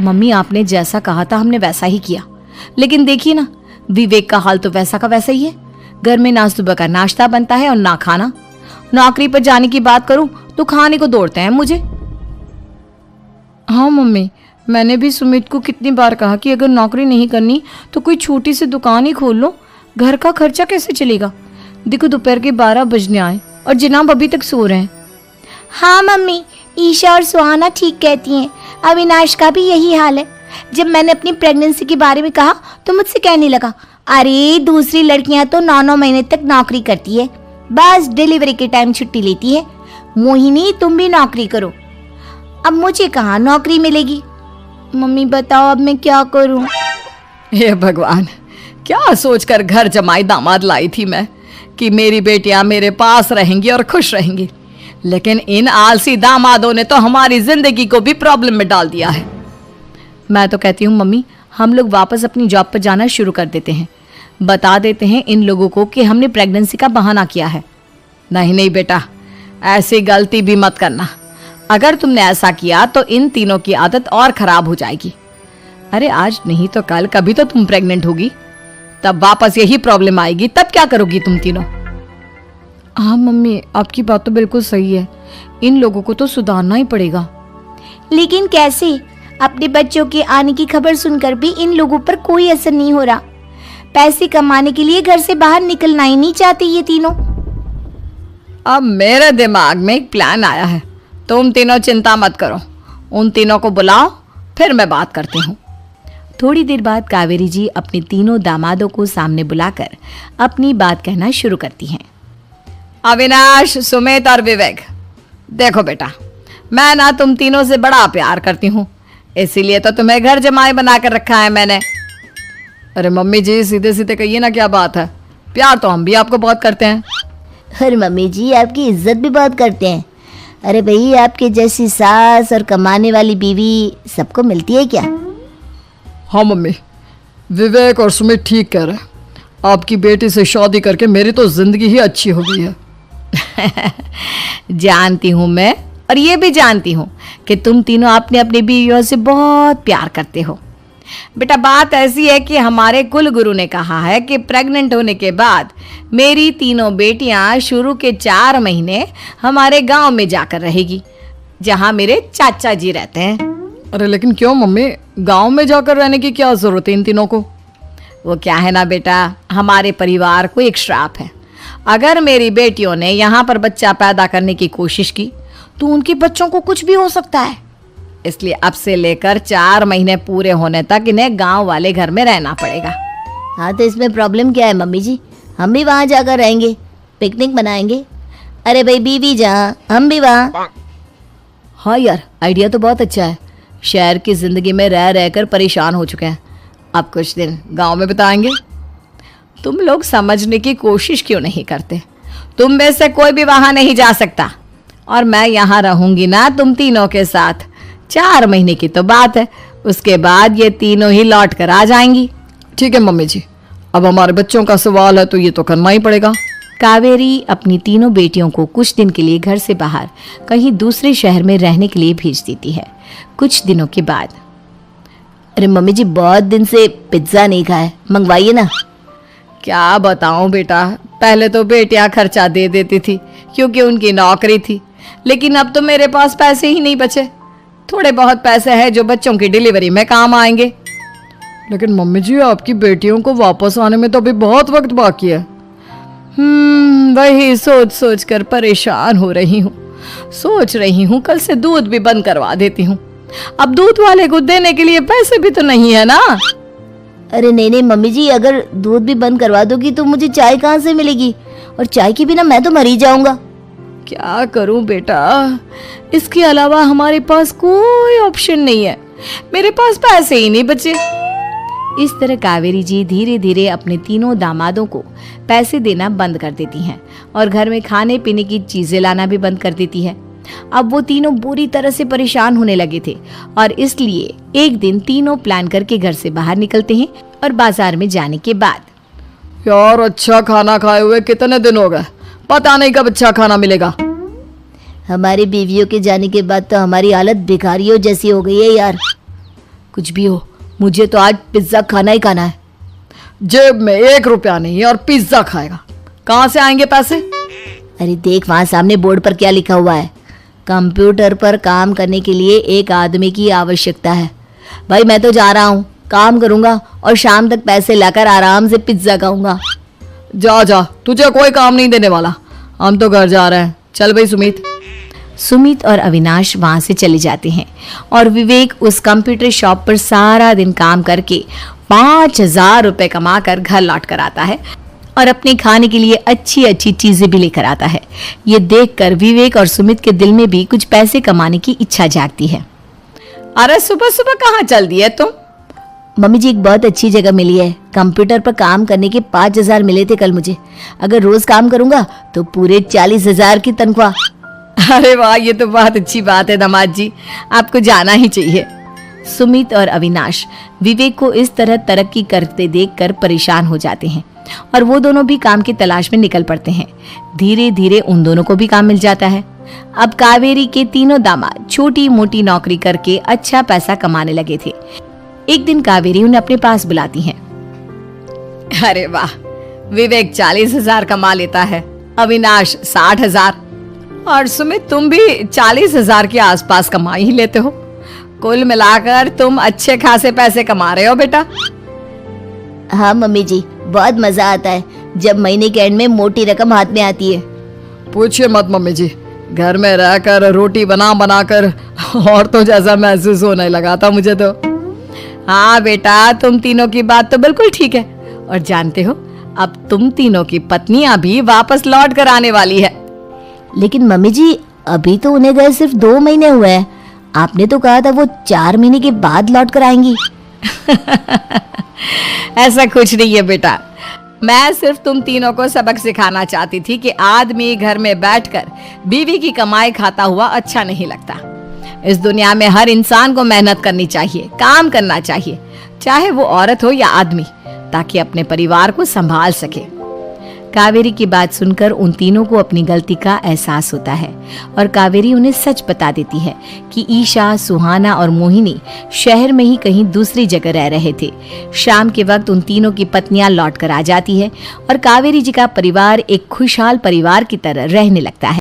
Mummy, आपने जैसा कहा था हमने वैसा ही किया, लेकिन देखिए ना, विवेक का हाल तो वैसा का वैसा ही है। घर में ना सुबह का नाश्ता बनता है और ना खाना। नौकरी पर जाने की बात करूं तो खाने को दौड़ते हैं मुझे। हाँ मम्मी, मैंने भी सुमित को कितनी बार कहा कि अगर नौकरी नहीं करनी तो कोई छोटी सी दुकान ही खोल लो, घर का खर्चा कैसे चलेगा। देखो दोपहर के 12 बजने आए और जनाब अभी तक सो रहे हैं। हाँ मम्मी, ईशा और सुहाना ठीक कहती हैं। अविनाश का भी यही हाल है। जब मैंने अपनी प्रेगनेंसी के बारे में कहा तो मुझसे कहने लगा, अरे दूसरी लड़कियां तो 9-9 महीने तक नौकरी करती है, बस डिलीवरी के टाइम छुट्टी लेती है। मोहिनी, तुम भी नौकरी करो। अब मुझे कहाँ नौकरी मिलेगी। मम्मी बताओ अब मैं क्या करूं। हे भगवान, क्या सोचकर घर जमाई दामाद लाई थी मैं कि मेरी बेटियां मेरे पास रहेंगी और खुश रहेंगी, लेकिन इन आलसी दामादों ने तो हमारी जिंदगी को भी प्रॉब्लम में डाल दिया है। मैं तो कहती हूँ मम्मी, हम लोग वापस अपनी जॉब पर जाना शुरू कर देते हैं। बता देते हैं इन लोगों को कि हमने प्रेगनेंसी का बहाना किया है। नहीं नहीं बेटा, ऐसी गलती भी मत करना। अगर तुमने ऐसा किया तो इन तीनों की आदत और खराब हो जाएगी। अरे आज नहीं तो कल कभी तो तुम प्रेग्नेंट होगी, तब वापस यही प्रॉब्लम आएगी, तब क्या करोगी तुम तीनों। हाँ मम्मी, आपकी बात तो बिल्कुल सही है। इन लोगों को तो सुधारना ही पड़ेगा। लेकिन कैसे? अपने बच्चों के आने की खबर सुनकर भी इन लोगों पर कोई असर नहीं हो रहा। पैसे कमाने के लिए घर से बाहर निकलना ही नहीं चाहते ये तीनों। अब मेरे दिमाग में एक प्लान आया है। तुम तीनों चिंता मत करो, उन तीनों को बुलाओ, फिर मैं बात करती हूँ। थोड़ी देर बाद कावेरी जी अपने तीनों दामादों को सामने बुलाकर अपनी बात कहना शुरू करती हैं। अविनाश, सुमित और विवेक, देखो बेटा, मैं ना तुम तीनों से बड़ा प्यार करती हूँ, इसीलिए तो तुम्हें घर जमाई बना कर रखा है मैंने। अरे मम्मी जी, सीधे सीधे कहिए ना, क्या बात है। प्यार तो हम भी आपको बहुत करते हैं। अरे मम्मी जी, आपकी इज्जत भी बहुत करते हैं। अरे भाई, आपके जैसी सास और कमाने वाली बीवी सबको मिलती है क्या? हाँ मम्मी, विवेक और सुमित ठीक कह रहे हैं। आपकी बेटी से शादी करके मेरी तो जिंदगी ही अच्छी हो गई है। जानती हूँ मैं, और ये भी जानती हूँ कि तुम तीनों अपने अपनी बीवियों से बहुत प्यार करते हो। बेटा, बात ऐसी है कि हमारे कुल गुरु ने कहा है कि प्रेग्नेंट होने के बाद मेरी तीनों बेटियां शुरू के 4 महीने हमारे गांव में जाकर रहेगी, जहां मेरे चाचा जी रहते हैं। अरे लेकिन क्यों मम्मी, गांव में जाकर रहने की क्या जरूरत है इन तीनों को। वो क्या है ना बेटा, हमारे परिवार को एक श्राप है। अगर मेरी बेटियों ने यहाँ पर बच्चा पैदा करने की कोशिश की तो उनके बच्चों को कुछ भी हो सकता है। इसलिए अब से लेकर 4 महीने पूरे होने तक इन्हें गांव वाले घर में रहना पड़ेगा। हाँ तो इसमें प्रॉब्लम क्या है मम्मी जी, हम भी वहाँ जाकर रहेंगे, पिकनिक मनाएंगे। अरे भाई, बीवी जहाँ हम भी वहाँ। हाँ यार, आइडिया तो बहुत अच्छा है। शहर की जिंदगी में रह रहकर परेशान हो चुके हैं, अब कुछ दिन गांव में बिताएंगे। तुम लोग समझने की कोशिश क्यों नहीं करते। तुम में से कोई भी वहां नहीं जा सकता, और मैं यहाँ रहूंगी ना तुम तीनों के साथ। 4 महीने की तो बात है, उसके बाद ये तीनों ही लौट कर आ जाएंगी। ठीक है मम्मी जी, अब हमारे बच्चों का सवाल है तो ये तो करना ही पड़ेगा। कावेरी अपनी तीनों बेटियों को कुछ दिन के लिए घर से बाहर कहीं दूसरे शहर में रहने के लिए भेज देती है। कुछ दिनों के बाद, अरे मम्मी जी, बहुत दिन से पिज्ज़ा नहीं खाया, मंगवाइए ना। क्या बताऊं बेटा, पहले तो बेटियां खर्चा दे देती थी क्योंकि उनकी नौकरी थी, लेकिन अब तो मेरे पास पैसे ही नहीं बचे। थोड़े बहुत पैसे हैं जो बच्चों की डिलीवरी में काम आएंगे। लेकिन मम्मी जी, आपकी बेटियों को वापस आने में तो अभी बहुत वक्त बाकी है। वही सोच सोच कर परेशान हो रही हूँ। सोच रही हूँ कल से दूध भी बंद करवा देती हूँ। अब दूध वाले को देने के लिए पैसे भी तो नहीं है ना। अरे नहीं नहीं मम्मी जी, अगर दूध भी बंद करवा दोगी तो मुझे चाय कहाँ से मिलेगी, और चाय के बिना मैं तो मर ही जाऊंगा। क्या करूं बेटा, इसके अलावा हमारे पास कोई ऑप्शन नहीं है। मेरे पास पैसे ही नहीं बचे। इस तरह कावेरी जी धीरे धीरे अपने तीनों दामादों को पैसे देना बंद कर देती हैं और घर में खाने पीने की चीजें लाना भी बंद कर देती है। अब वो तीनों बुरी तरह से परेशान होने लगे थे और इसलिए एक दिन तीनों प्लान करके घर से बाहर निकलते हैं और बाजार में जाने के बाद, यार अच्छा खाना खाए हुए कितने दिन हो गए, पता नहीं कब अच्छा खाना मिलेगा। हमारी बीवियों के जाने के बाद तो हमारी हालत भिखारियों जैसी हो गई है यार। कुछ भी हो, मुझे तो आज पिज्ज़ा खाना ही खाना है। जेब में 1 रुपया नहीं है और पिज्जा खाएगा, कहाँ से आएंगे पैसे? अरे देख वहाँ सामने बोर्ड पर क्या लिखा हुआ है, कंप्यूटर पर काम करने के लिए एक आदमी की आवश्यकता है। भाई मैं तो जा रहा हूँ, काम करूँगा और शाम तक पैसे लाकर आराम से पिज्ज़ा खाऊंगा। जा जा, तुझे कोई काम नहीं देने वाला, हम तो घर जा रहे हैं। चल भाई सुमित। सुमित और अविनाश वहाँ से चले जाते हैं और विवेक उस कंप्यूटर शॉप पर सारा दिन काम करके 5,000 रुपये कमा कर घर लौट कर आता है और अपने खाने के लिए अच्छी अच्छी चीजें भी लेकर आता है। ये देखकर विवेक और सुमित के दिल में भी कुछ पैसे कमाने की इच्छा जागती है। अरे सुबह सुबह कहाँ चल दिए तुम? मम्मी जी एक बहुत अच्छी जगह मिली है, कंप्यूटर पर काम करने के 5,000 मिले थे कल मुझे। अगर रोज काम करूंगा तो पूरे 40,000 की तनख्वाह। अरे वाह, ये तो बहुत अच्छी बात है दामाद जी, आपको जाना ही चाहिए। सुमित और अविनाश विवेक को इस तरह तरक्की करते देखकर परेशान हो जाते हैं और वो दोनों भी काम की तलाश में निकल पड़ते हैं। धीरे धीरे उन दोनों को भी काम मिल जाता है। अब कावेरी के तीनों दामाद छोटी मोटी नौकरी करके अच्छा पैसा कमाने लगे थे। एक दिन कावेरी उन्हें अपने पास बुलाती है। अरे वाह, विवेक 40,000 कमा लेता है, अविनाश 60,000 और सुमित तुम भी 40,000 के आसपास कमा ही लेते हो। कुल मिलाकर तुम अच्छे खासे पैसे कमा रहे हो बेटा। हाँ मम्मी जी, बहुत मजा आता है जब महीने के एंड में मोटी रकम हाथ में आती है। पूछिए मत मम्मी जी, घर में रहकर रोटी बना बना कर और तो जैसा महसूस होने लगा था मुझे तो। हाँ बेटा, तुम तीनों की बात तो बिल्कुल ठीक है। और जानते हो, अब तुम तीनों की पत्नियां भी वापस लौट कर आने वाली है। लेकिन मम्मी जी अभी तो उन्हें गए सिर्फ 2 महीने हुए हैं, आपने तो कहा था वो 4 महीने के बाद लौट कर आएंगी। ऐसा कुछ नहीं है बेटा, मैं सिर्फ तुम तीनों को सबक सिखाना चाहती थी कि आदमी घर में बैठकर बीवी की कमाई खाता हुआ अच्छा नहीं लगता। इस दुनिया में हर इंसान को मेहनत करनी चाहिए, काम करना चाहिए, चाहे वो औरत हो या आदमी, ताकि अपने परिवार को संभाल सके। कावेरी की बात सुनकर उन तीनों को अपनी गलती का एहसास होता है और कावेरी उन्हें सच बता देती है कि ईशा, सुहाना और मोहिनी शहर में ही कहीं दूसरी जगह रह रहे थे। शाम के वक्त उन तीनों की पत्नियां लौट कर आ जाती है और कावेरी जी का परिवार एक खुशहाल परिवार की तरह रहने लगता है।